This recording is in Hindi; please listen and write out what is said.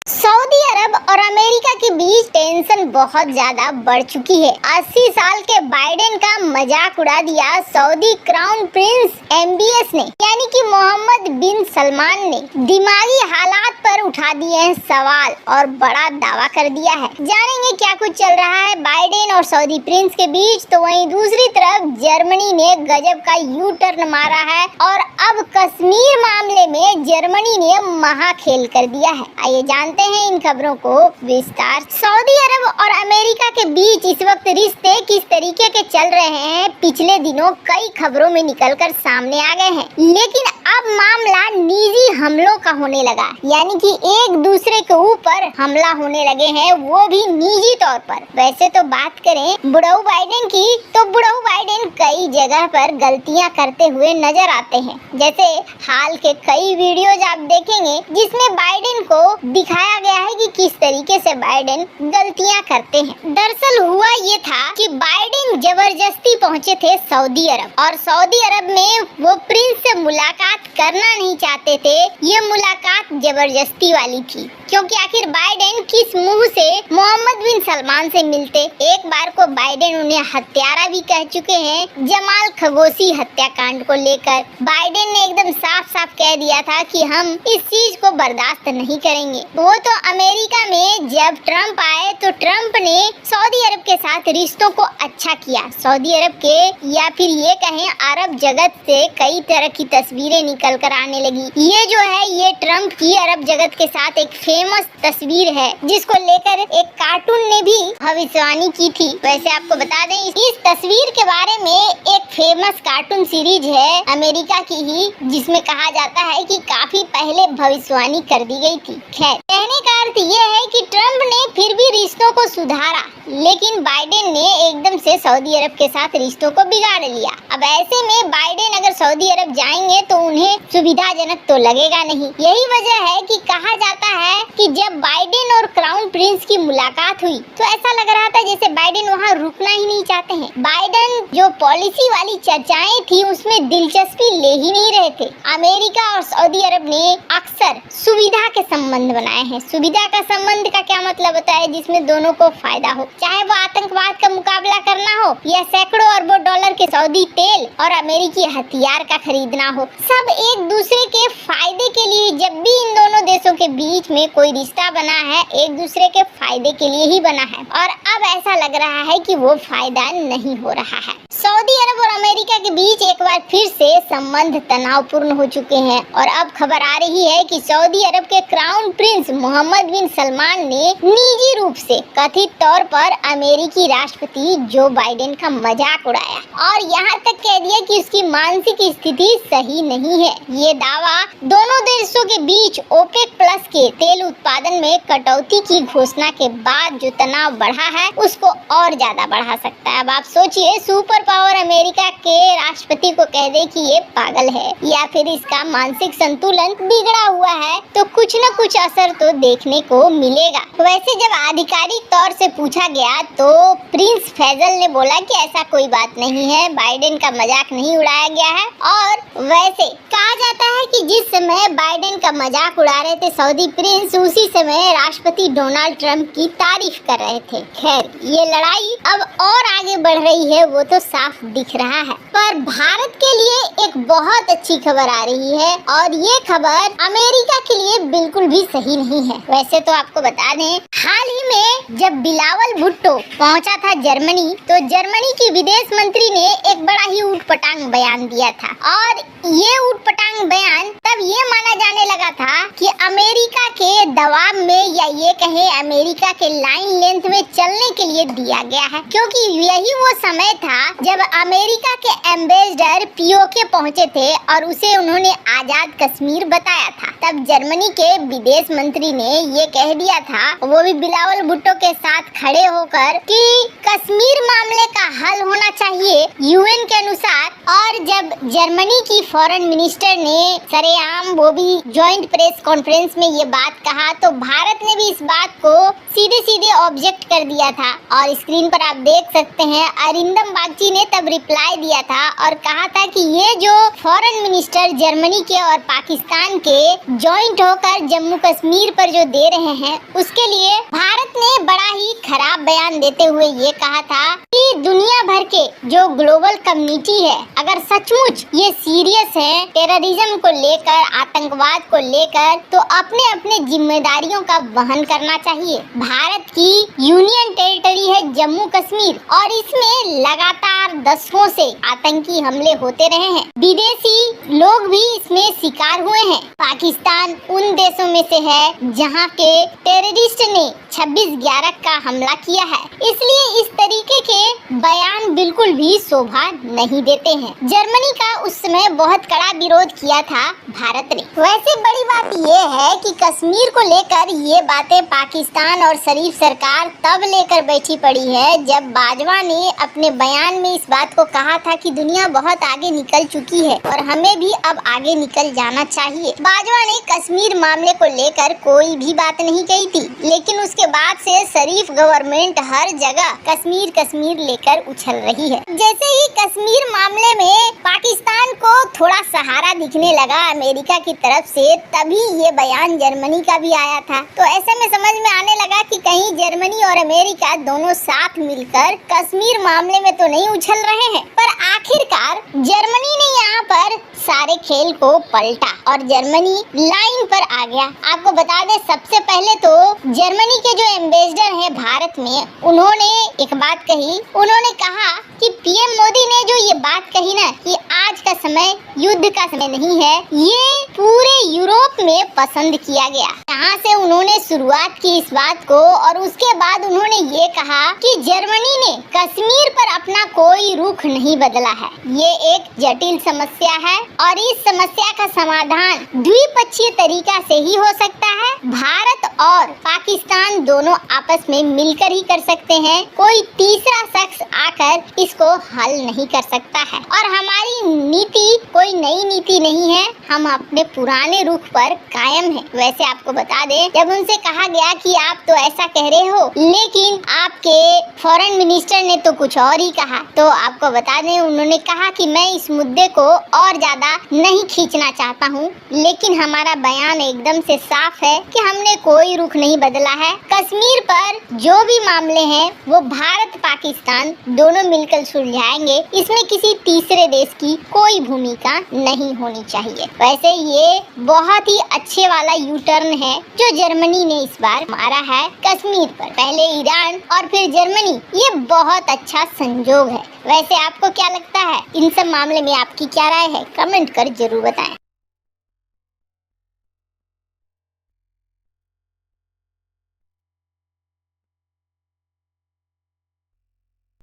सऊदी अरब और अमेरिका के बीच टेंशन बहुत ज्यादा बढ़ चुकी है। 80 साल के बाइडेन का मजाक उड़ा दिया सऊदी क्राउन प्रिंस MBS ने, यानी कि मोहम्मद बिन सलमान ने दिमागी हालात पर उठा दिए हैं सवाल और बड़ा दावा कर दिया है। जानेंगे क्या कुछ चल रहा है बाइडेन और सऊदी प्रिंस के बीच। तो वहीं दूसरी तरफ जर्मनी ने गजब का यू टर्न मारा है और अब कश्मीर मामले में जर्मनी ने महाखेल कर दिया है। आइए जानते हैं इन खबरों को विस्तार। सऊदी अरब और अमेरिका के बीच इस वक्त रिश्ते किस तरीके के चल रहे हैं, पिछले दिनों कई खबरों में निकलकर सामने आ गए हैं, लेकिन अब मामला निजी हमलों का होने लगा, यानी कि एक दूसरे के ऊपर हमला होने लगे हैं, वो भी निजी तौर पर। वैसे तो बात करें बुढ़ऊ बाइडेन की, तो बुढ़ऊ बाइडेन कई जगह पर गलतियां करते हुए नजर आते हैं। जैसे हाल के कई वीडियोज आप देखेंगे जिसमें बाइडेन को दिखाया गया है कि किस तरीके से बाइडेन गलतियां करते हैं। दरअसल हुआ ये था कि बाइडेन जबरदस्ती पहुंचे थे सऊदी अरब, और सऊदी अरब में वो प्रिंस से मुलाकात करना नहीं चाहते थे। ये मुलाकात जबरदस्ती वाली थी, क्योंकि आखिर बाइडेन किस मुंह से मोहम्मद बिन सलमान से मिलते। एक बार को बाइडेन उन्हें हत्यारा भी कह चुके हैं। जमाल खशोगी हत्याकांड को लेकर बाइडेन ने एकदम साफ साफ कह दिया था कि हम इस चीज को बर्दाश्त नहीं करेंगे। वो तो अमेरिका में जब ट्रम्प आए तो ट्रम्प ने सऊदी अरब के साथ रिश्तों को अच्छा किया। सऊदी अरब के या फिर ये कहें अरब जगत से कई तरह की तस्वीरें निकल कर आने लगी। ये जो है ये ट्रम्प की अरब जगत के साथ एक फेमस तस्वीर है, जिसको लेकर एक कार्टून ने भी भविष्यवाणी की थी। वैसे आपको बता दें इस तस्वीर के बारे में एक फेमस कार्टून सीरीज है अमेरिका की ही, जिसमें कहा जाता है कि काफी पहले भविष्यवाणी कर दी गई थी। खैर, कहने का अर्थ ये है कि ट्रम्प ने फिर भी रिश्तों को सुधारा, लेकिन बाइडेन ने एकदम से सऊदी अरब के साथ रिश्तों को बिगाड़ लिया। अब ऐसे में बाइडेन अगर सऊदी अरब जाएंगे तो उन्हें सुविधाजनक तो लगेगा नहीं। यही वजह है कि कहा जाता है कि जब बाइडेन और क्राउन प्रिंस की मुलाकात हुई तो ऐसा लग रहा था जैसे बाइडेन वहाँ रुकना ही नहीं चाहते हैं। बाइडेन जो पॉलिसी वाली चर्चाएं थी उसमें दिलचस्पी ले ही नहीं रहे थे। अमेरिका और सऊदी अरब ने अक्सर सुविधा के संबंध बनाए हैं। सुविधा का संबंध का क्या मतलब होता है? जिसमें दोनों को फायदा हो, चाहे वो आतंकवाद का मुकाबला करना हो या सैकड़ों अरबों डॉलर के सऊदी तेल और अमेरिकी हथियार का खरीदना हो, सब एक दूसरे के फायदे के लिए। जब भी इन दोनों देशों के बीच में कोई रिश्ता बना है, एक दूसरे के फायदे के लिए ही बना है, और अब ऐसा लग रहा है कि वो फायदा नहीं हो रहा है। सऊदी अरब और अमेरिका के बीच एक बार फिर से संबंध तनावपूर्ण हो चुके हैं, और अब खबर आ रही है कि सऊदी अरब के क्राउन प्रिंस मोहम्मद बिन सलमान ने निजी रूप से कथित तौर पर अमेरिकी राष्ट्रपति जो बाइडेन का मजाक उड़ाया और यहाँ तक कह दिया कि उसकी मानसिक स्थिति सही नहीं है। ये दावा दोनों देशों के बीच OPEC प्लस के तेल उत्पादन में कटौती की घोषणा के बाद जो तनाव बढ़ा है उसको और ज्यादा बढ़ा सकता है। अब आप सोचिए, सुपर पावर अमेरिका के राष्ट्रपति को कह दे कि ये पागल है या फिर इसका मानसिक संतुलन बिगड़ा हुआ है, तो कुछ न कुछ असर तो देखने को मिलेगा। वैसे जब आधिकारिक तौर से पूछा गया तो प्रिंस फैजल ने बोला कि ऐसा कोई बात नहीं है, बाइडेन का मजाक नहीं उड़ाया गया है। और वैसे कहा जाता है कि जिस समय बाइडेन का मजाक उड़ा रहे थे सऊदी प्रिंस, उसी समय राष्ट्रपति डोनाल्ड ट्रंप की तारीफ कर रहे थे। खैर, ये लड़ाई अब और आगे बढ़ रही है वो तो साफ दिख रहा है। पर भारत के लिए एक बहुत अच्छी खबर आ रही है, और ये खबर अमेरिका के लिए बिल्कुल भी सही नहीं है। वैसे तो आपको बता दें, हाल ही में जब बिलावल भुट्टो पहुंचा था जर्मनी, तो जर्मनी की विदेश मंत्री ने एक बड़ा ही ऊटपटांग बयान दिया था, और ये ऊटपटांग बयान तब ये माना जाने लगा था कि अमेरिका के दबाव में या ये कहे अमेरिका के लाइन लेंथ में चलने के लिए दिया गया है, क्योंकि यही वो समय था जब अमेरिका के एम्बेसडर POK पहुंचे थे और उसे उन्होंने आजाद कश्मीर बताया था। तब जर्मनी के विदेश मंत्री ने ये कह दिया था, वो भी बिलावल भुट्टो के साथ खड़े होकर, कि कश्मीर मामले का हल होना चाहिए UN के अनुसार। और जब जर्मनी की फॉरेन मिनिस्टर ने सरेआम वो भी ज्वाइंट प्रेस कॉन्फ्रेंस में ये बात कहा तो भारत ने भी इस बात को सीधे सीधे ऑब्जेक्ट कर दिया था। और स्क्रीन पर आप देख सकते हैं अरिंदम बागची ने तब रिप्लाई दिया था और कहा था कि ये जो फॉरेन मिनिस्टर जर्मनी के और पाकिस्तान के जॉइंट होकर जम्मू कश्मीर पर जो दे रहे हैं उसके लिए भारत ने बड़ा ही खराब बयान देते हुए ये कहा था कि दुनिया भर के जो ग्लोबल कम्युनिटी है अगर सचमुच ये सीरियस है टेररिज्म को लेकर, आतंकवाद को लेकर, तो अपने अपने जिम्मेदारियों का वहन करना चाहिए। भारत की यूनियन टेरिटरी है जम्मू कश्मीर और इसमें लगातार दशकों से आतंकी हमले होते रहे हैं। विदेशी लोग भी इसमें शिकार हुए हैं। पाकिस्तान उन देशों में से है जहां के टेररिस्ट ने 26/11 का हमला किया है, इसलिए इस तरीके के बयान बिल्कुल भी शोभा नहीं देते हैं। जर्मनी का उस समय बहुत कड़ा विरोध किया था भारत ने। वैसे बड़ी बात ये है कि कश्मीर को लेकर ये बातें पाकिस्तान और शरीफ सरकार तब लेकर बैठी पड़ी है जब बाजवा ने अपने बयान में इस बात को कहा था कि दुनिया बहुत आगे निकल चुकी है और हमें भी अब आगे निकल जाना चाहिए। बाजवा ने कश्मीर मामले को लेकर कोई भी बात नहीं कही थी, लेकिन उसके बाद से शरीफ गवर्नमेंट हर जगह कश्मीर कश्मीर लेकर उछल रही है। जैसे ही कश्मीर मामले में पाकिस्तान को थोड़ा सहारा दिखने लगा अमेरिका की तरफ से, तभी ये बयान जर्मनी का भी आया था। तो ऐसे में समझ में आने लगा कि कहीं जर्मनी और अमेरिका दोनों साथ मिलकर कश्मीर मामले में तो नहीं उछल रहे हैं। पर आखिरकार जर्मनी ने यहाँ पर सारे खेल को पलटा और जर्मनी लाइन पर आ गया। आपको बता दें, सबसे पहले तो जर्मनी के जो एम्बेसडर हैं भारत में, उन्होंने एक बात कही। उन्होंने कहा कि पीएम मोदी ने जो ये बात कही ना कि आज का समय युद्ध का समय नहीं है, ये पूरे यूरोप में पसंद किया गया। यहाँ से उन्होंने शुरुआत की इस बात को और उसके बाद उन्होंने ये कहा कि जर्मनी ने कश्मीर पर अपना कोई रुख नहीं बदला है। ये एक जटिल समस्या है और इस समस्या का समाधान द्विपक्षीय तरीका से ही हो सकता है। भारत और पाकिस्तान दोनों आपस में मिलकर ही कर सकते हैं। कोई तीसरा शख्स आकर इसको हल नहीं कर सकता है और हमारी नीति कोई नई नीति नहीं है, हम अपने पुराने रुख पर कायम हैं। वैसे आपको बता दें, जब उनसे कहा गया कि आप तो ऐसा कह रहे हो लेकिन आपके फॉरेन मिनिस्टर ने तो कुछ और ही कहा, तो आपको बता दें उन्होंने कहा कि मैं इस मुद्दे को और ज्यादा नहीं खींचना चाहता हूँ, लेकिन हमारा बयान एकदम से साफ है कि हमने कोई रुख नहीं बदला है। कश्मीर पर जो भी मामले हैं वो भारत पाकिस्तान दोनों मिलकर सुलझाएंगे, इसमें किसी तीसरे देश की कोई भूमिका नहीं होनी चाहिए। वैसे ये बहुत ही अच्छे वाला यू टर्न है जो जर्मनी ने इस बार मारा है कश्मीर पर। पहले ईरान और फिर जर्मनी, ये बहुत अच्छा संजोग है। वैसे आपको क्या लगता है, इन सब मामले में आपकी क्या राय है? कमेंट कर जरूर बताएं।